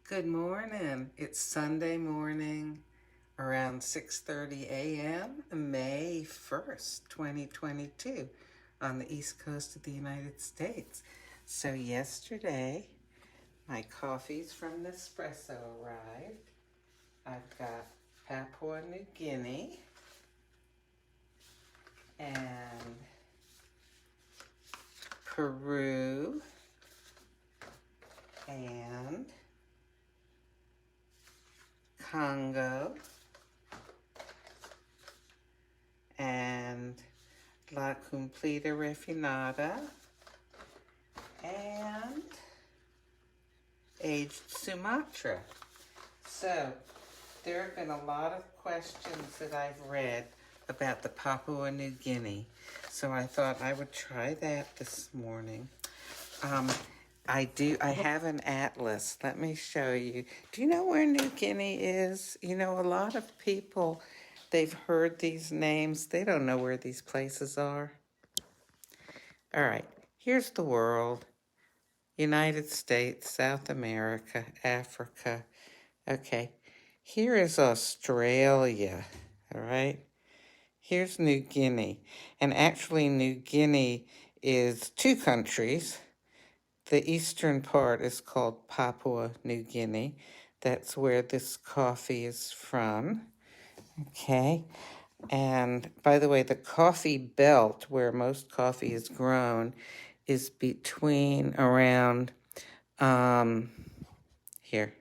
Good morning. It's Sunday morning around 6:30 a.m. May 1st, 2022 on the East Coast of the United States. So yesterday, my coffees from Nespresso arrived. I've got Papua New Guinea and Peru and Congo and La Completa Refinada and aged Sumatra. So there have been a lot of questions that I've read about the Papua New Guinea. So I thought I would try that this morning. I have an atlas. Let me show you. Do you know where New Guinea is? You know, a lot of people, they've heard these names. They don't know where these places are. All right, here's the world. United States, South America, Africa. Okay, here is Australia, all right? Here's New Guinea. And actually, New Guinea is two countries. The eastern part is called Papua New Guinea. That's where this coffee is from. Okay. And by the way, the coffee belt, where most coffee is grown, is between around here,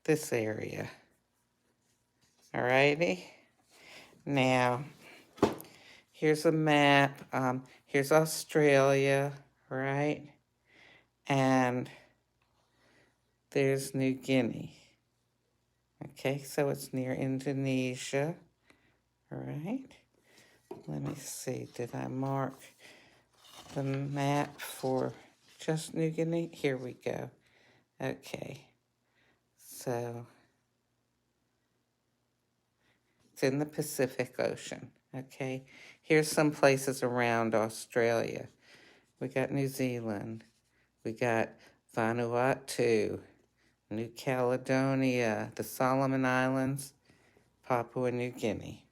this area. All righty. Now, here's a map. Here's Australia, right? And there's New Guinea. Okay, so it's near Indonesia. All right. Let me see. Did I mark the map for just New Guinea? Here we go. Okay. So it's in the Pacific Ocean. Okay. Here's some places around Australia. We got New Zealand. We got Vanuatu, New Caledonia, the Solomon Islands, Papua New Guinea.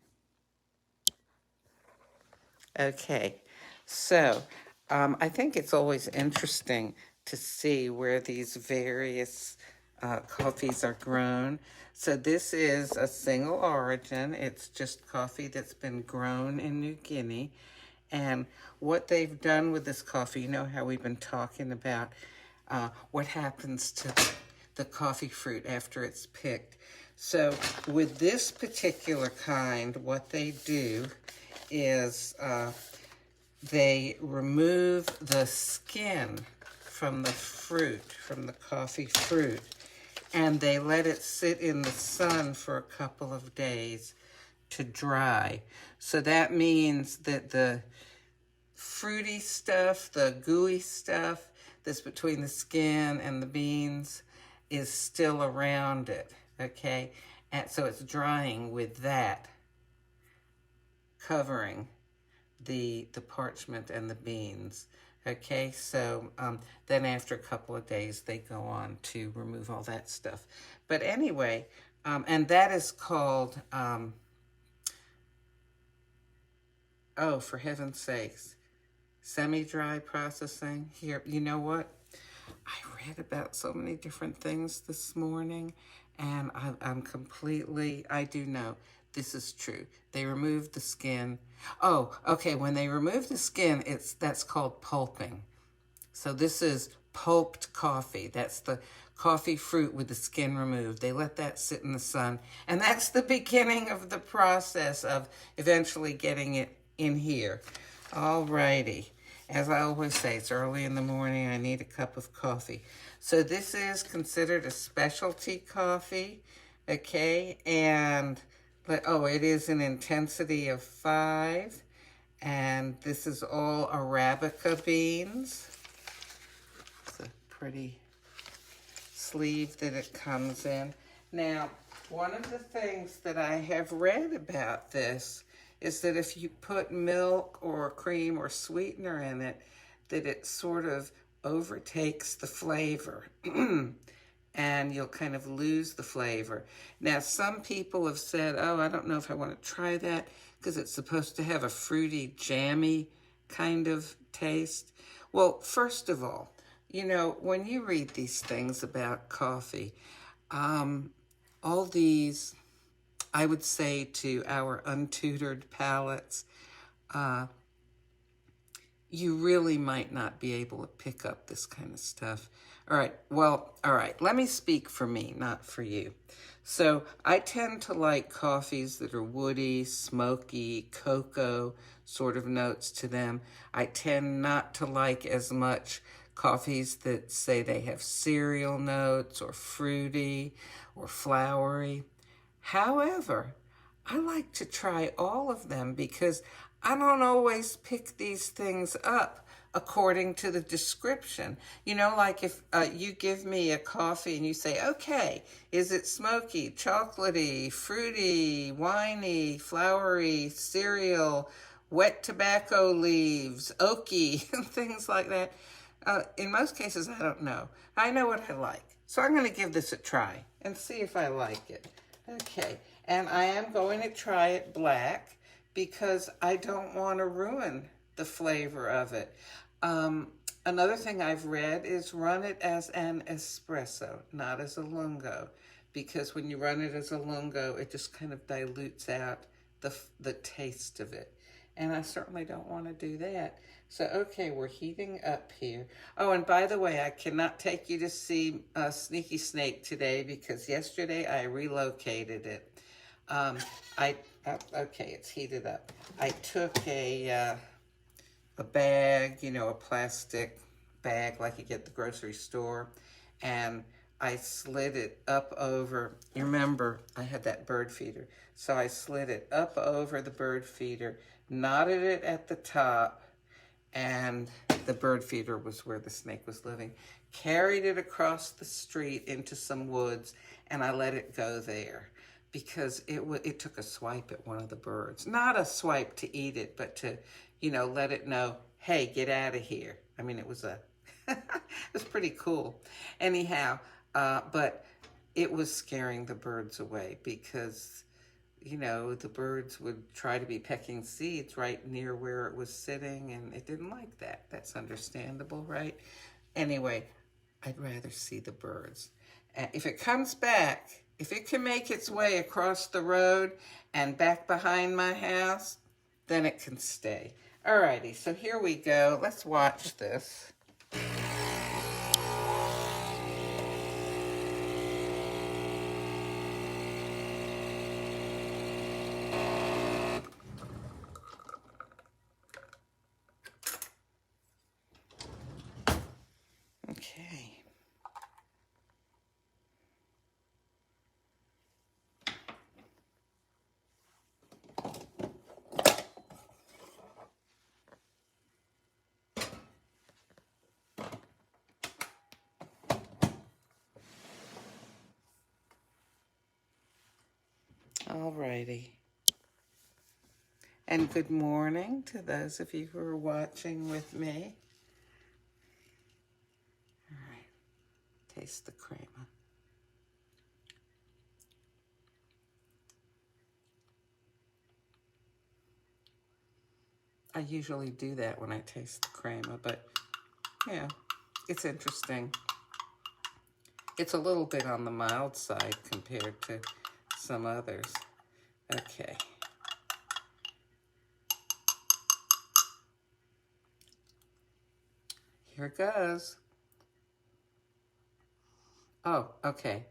Okay, so I think it's always interesting to see where these various coffees are grown. So this is a single origin. It's just coffee that's been grown in New Guinea. And what they've done with this coffee, you know how we've been talking about what happens to the coffee fruit after it's picked. So with this particular kind, what they do is they remove the skin from the fruit, from the coffee fruit, and they let it sit in the sun for a couple of days to dry. So that means that the fruity stuff, the gooey stuff that's between the skin and the beans is still around it, okay? And so it's drying with that covering the parchment and the beans. Okay, so then after a couple of days, they go on to remove all that stuff. But anyway, and that is called, oh, for heaven's sakes, semi-dry processing. Here, you know what? I read about so many different things this morning, and I'm completely, I do know this is true. They remove the skin. Oh, okay, when they remove the skin, that's called pulping. So this is pulped coffee. That's the coffee fruit with the skin removed. They let that sit in the sun, and that's the beginning of the process of eventually getting it in here. All righty. As I always say, it's early in the morning. I need a cup of coffee. So this is considered a specialty coffee, okay? And, it is an intensity of 5. And this is all Arabica beans. It's a pretty sleeve that it comes in. Now, one of the things that I have read about this is that if you put milk or cream or sweetener in it, that it sort of overtakes the flavor. And you'll kind of lose the flavor. Now, some people have said, oh, I don't know if I want to try that because it's supposed to have a fruity, jammy kind of taste. Well, first of all, you know, when you read these things about coffee, all these, I would say to our untutored palates, you really might not be able to pick up this kind of stuff. All right, let me speak for me, not for you. So I tend to like coffees that are woody, smoky, cocoa sort of notes to them. I tend not to like as much coffees that say they have cereal notes or fruity or flowery. However, I like to try all of them because I don't always pick these things up according to the description. You know, like if you give me a coffee and you say, okay, is it smoky, chocolatey, fruity, winey, flowery, cereal, wet tobacco leaves, oaky, and things like that. In most cases, I don't know. I know what I like. So I'm going to give this a try and see if I like it. Okay, and I am going to try it black because I don't want to ruin the flavor of it. Another thing I've read is run it as an espresso, not as a lungo, because when you run it as a lungo, it just kind of dilutes out the taste of it. And I certainly don't want to do that. So, okay, we're heating up here. Oh, and by the way, I cannot take you to see Sneaky Snake today because yesterday I relocated it. Okay, it's heated up. I took a bag, you know, a plastic bag like you get at the grocery store, and I slid it up over, you remember, I had that bird feeder. So I slid it up over the bird feeder, knotted it at the top, and the bird feeder was where the snake was living. Carried it across the street into some woods, and I let it go there because it took a swipe at one of the birds. Not a swipe to eat it, but to, you know, let it know, hey, get out of here. I mean, it was it was pretty cool. Anyhow, but it was scaring the birds away because, you know, the birds would try to be pecking seeds right near where it was sitting, and it didn't like that. That's understandable, right? Anyway, I'd rather see the birds. If it comes back, if it can make its way across the road and back behind my house, then it can stay. Alrighty, so here we go. Let's watch this. Okay. Alrighty. And good morning to those of you who are watching with me. All right, taste the crema. I usually do that when I taste the crema, but yeah, it's interesting. It's a little bit on the mild side compared to some others. Okay. Here it goes. Oh, okay.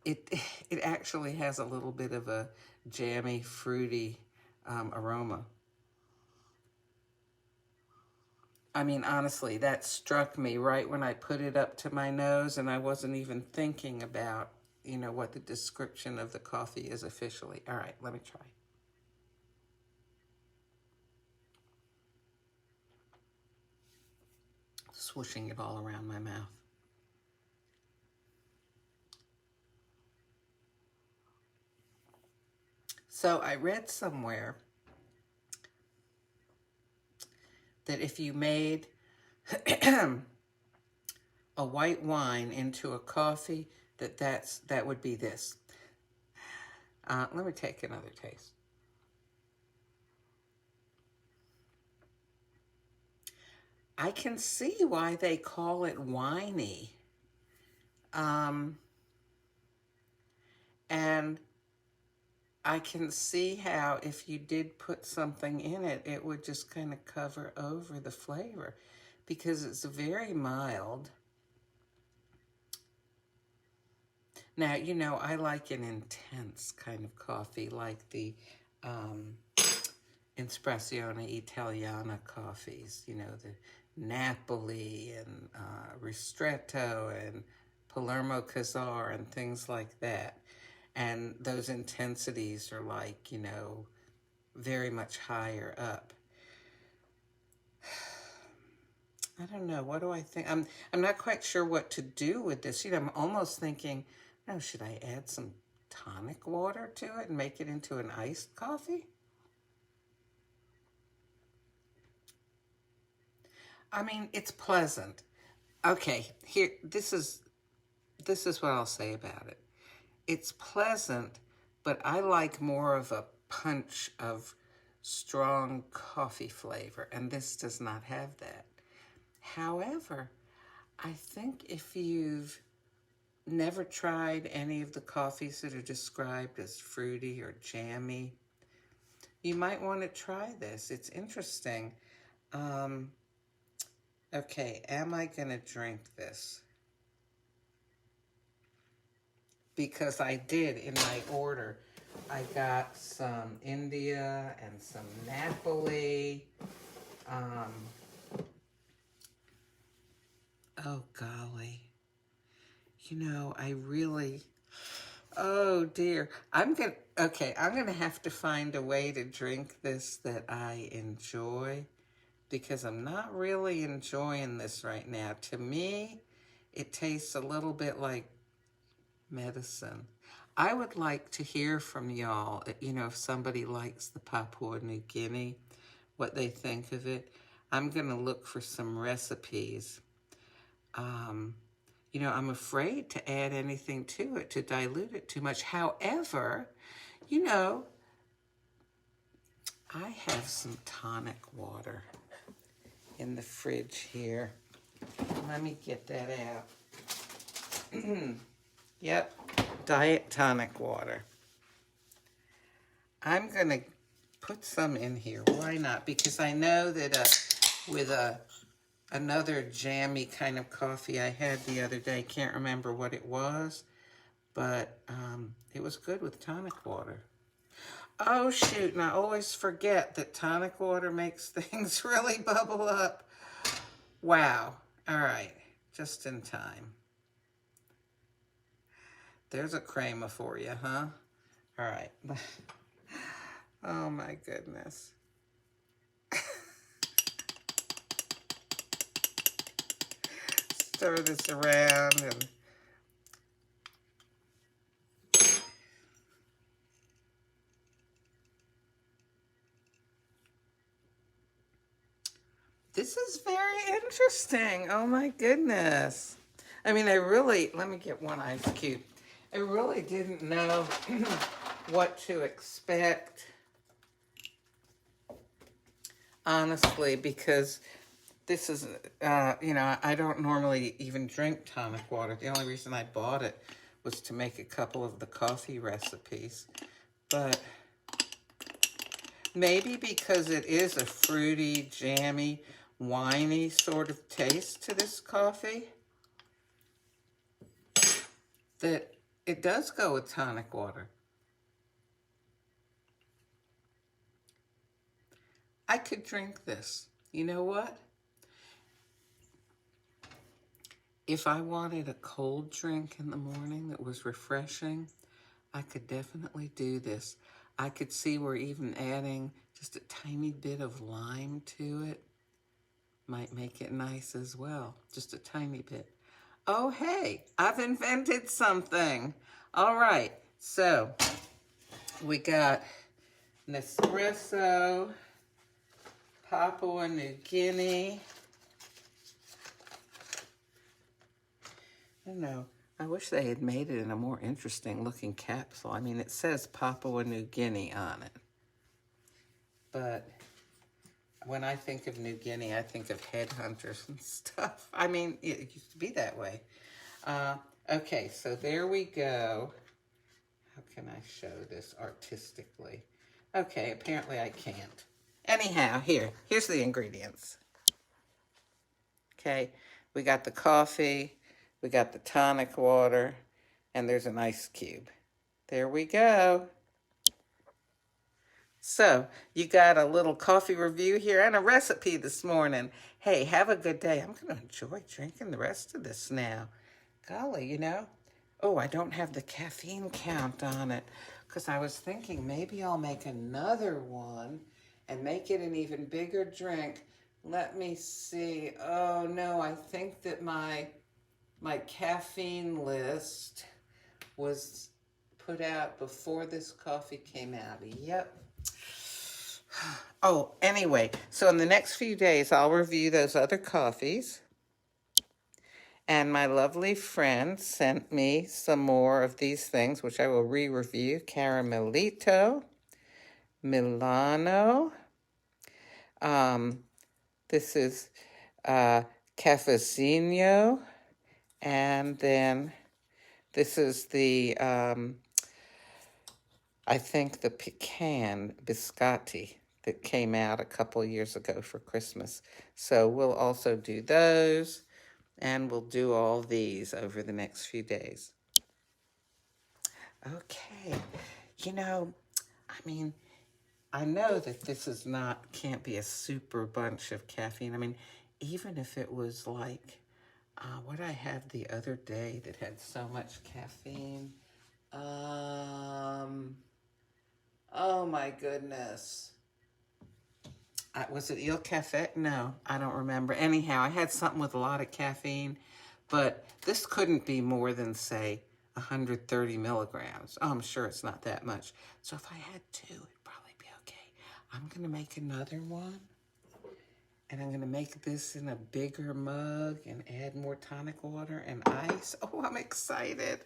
It actually has a little bit of a jammy, fruity aroma. I mean, honestly, that struck me right when I put it up to my nose, and I wasn't even thinking about, you know, what the description of the coffee is officially. All right, let me try. Swooshing it all around my mouth. So I read somewhere that if you made a white wine into a coffee, that would be this. Let me take another taste. I can see why they call it winey. And I can see how if you did put something in it, it would just kind of cover over the flavor because it's very mild. Now, you know, I like an intense kind of coffee, like the Nespresso Italiana coffees, you know, the Napoli and Ristretto and Palermo Casar and things like that. And those intensities are like, you know, very much higher up. I don't know. What do I think? I'm not quite sure what to do with this. You know, I'm almost thinking, no, should I add some tonic water to it and make it into an iced coffee? I mean, it's pleasant. Okay, here, this is what I'll say about it. It's pleasant, but I like more of a punch of strong coffee flavor, and this does not have that. However, I think if you've never tried any of the coffees that are described as fruity or jammy, you might want to try this. It's interesting. Okay, am I going to drink this? Because I did in my order. I got some India and some Napoli. Oh, golly. You know, I really... Oh, dear. I'm going to have to find a way to drink this that I enjoy because I'm not really enjoying this right now. To me, it tastes a little bit like medicine. I would like to hear from y'all, you know, if somebody likes the Papua New Guinea, what they think of it. I'm going to look for some recipes. You know, I'm afraid to add anything to it, to dilute it too much. However, you know, I have some tonic water in the fridge here. Let me get that out. Yep, diet tonic water. I'm going to put some in here. Why not? Because I know that with another jammy kind of coffee I had the other day, can't remember what it was, but it was good with tonic water. Oh, shoot, and I always forget that tonic water makes things really bubble up. Wow. All right, just in time. There's a crema for you, huh? All right. Oh, my goodness. Stir this around and... This is very interesting. Oh, my goodness. I mean, let me get one ice cube. I really didn't know what to expect, honestly, because this is, you know, I don't normally even drink tonic water. The only reason I bought it was to make a couple of the coffee recipes. But maybe because it is a fruity, jammy, winey sort of taste to this coffee, that it does go with tonic water. I could drink this. You know what? If I wanted a cold drink in the morning that was refreshing, I could definitely do this. I could see where even adding just a tiny bit of lime to it might make it nice as well. Just a tiny bit. Oh, hey, I've invented something. All right, so we got Nespresso Papua New Guinea. I don't know. I wish they had made it in a more interesting looking capsule. I mean, it says Papua New Guinea on it. But when I think of New Guinea, I think of headhunters and stuff. I mean, it used to be that way. Okay, so there we go. How can I show this artistically? Okay, apparently I can't. Anyhow, here's the ingredients. Okay, we got the coffee, we got the tonic water, and there's an ice cube. There we go. So, you got a little coffee review here and a recipe this morning. Hey, have a good day. I'm going to enjoy drinking the rest of this now. Golly, you know. Oh, I don't have the caffeine count on it because I was thinking maybe I'll make another one and make it an even bigger drink. Let me see. Oh, no, I think that my caffeine list was put out before this coffee came out. Yep. Oh, anyway, so in the next few days, I'll review those other coffees. And my lovely friend sent me some more of these things, which I will re-review. Caramelito, Milano. This is Cafecino. And then this is the, I think the pecan biscotti that came out a couple years ago for Christmas. So we'll also do those. And we'll do all these over the next few days. Okay. You know, I mean, I know that this is can't be a super bunch of caffeine. I mean, even if it was like what I had the other day that had so much caffeine. Oh my goodness. Was it Il Cafe? No, I don't remember. Anyhow, I had something with a lot of caffeine, but this couldn't be more than, say, 130 milligrams. Oh, I'm sure it's not that much. So if I had two, it'd probably be okay. I'm going to make another one, and I'm going to make this in a bigger mug and add more tonic water and ice. Oh, I'm excited.